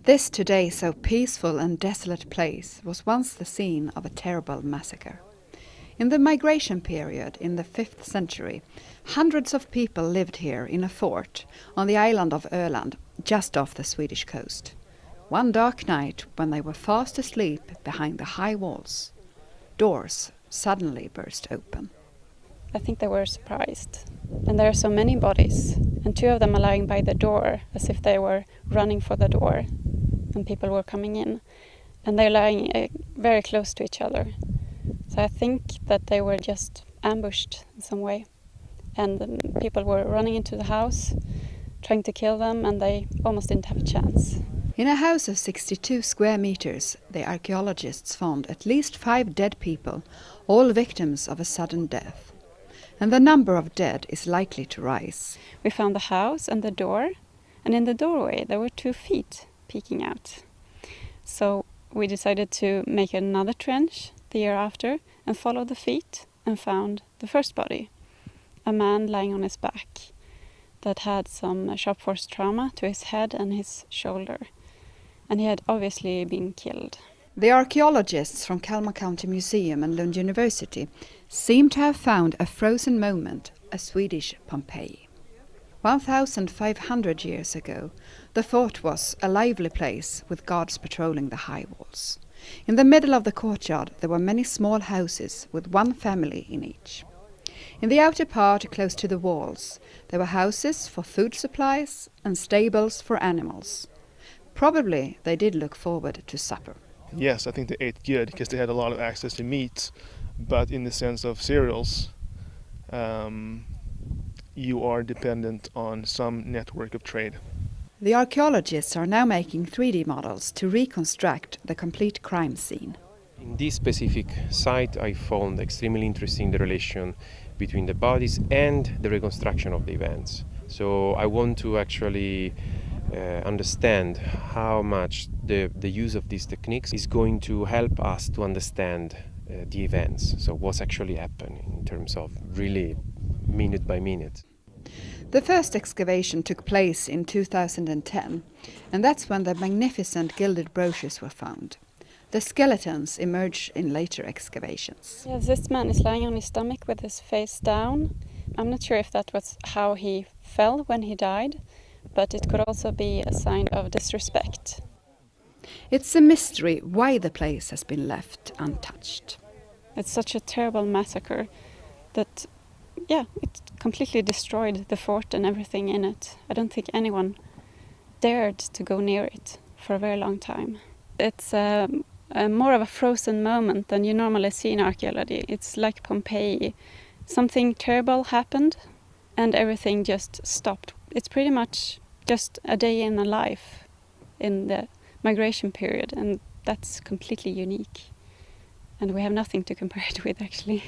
This today so peaceful and desolate place was once the scene of a terrible massacre. In the migration period in the 5th century, hundreds of people lived here in a fort on the island of Öland, just off the Swedish coast. One dark night, when they were fast asleep behind the high walls, doors suddenly burst open. I think they were surprised. And there are so many bodies, and 2 of them are lying by the door as if they were running for the door and people were coming in. And they're lying very close to each other. So I think that they were just ambushed in some way. And people were running into the house, trying to kill them, and they almost didn't have a chance. In a house of 62 square meters, the archaeologists found at least 5 dead people, all victims of a sudden death. And the number of dead is likely to rise. We found the house and the door, and in the doorway there were 2 feet peeking out. So we decided to make another trench the year after and follow the feet and found the first body, a man lying on his back that had some sharp force trauma to his head and his shoulder, and he had obviously been killed. The archaeologists from Kalmar County Museum and Lund University seem to have found a frozen moment, a Swedish Pompeii. 1,500 years ago, the fort was a lively place with guards patrolling the high walls. In the middle of the courtyard there were many small houses with 1 family in each. In the outer part, close to the walls, there were houses for food supplies and stables for animals. Probably they did look forward to supper. Yes, I think they ate good because they had a lot of access to meat, but in the sense of cereals, you are dependent on some network of trade. The archaeologists are now making 3D models to reconstruct the complete crime scene. In this specific site, I found extremely interesting the relation between the bodies and the reconstruction of the events. So I want to actually understand how much the use of these techniques is going to help us to understand the events. So what's actually happened in terms of really minute by minute. The first excavation took place in 2010, and that's when the magnificent gilded brooches were found. The skeletons emerged in later excavations. Yes, this man is lying on his stomach with his face down. I'm not sure if that was how he fell when he died, but it could also be a sign of disrespect. It's a mystery why the place has been left untouched. It's such a terrible massacre that, it completely destroyed the fort and everything in it. I don't think anyone dared to go near it for a very long time. It's more of a frozen moment than you normally see in archaeology. It's like Pompeii. Something terrible happened and everything just stopped. It's pretty much just a day in a life in the migration period, and that's completely unique. And we have nothing to compare it with, actually.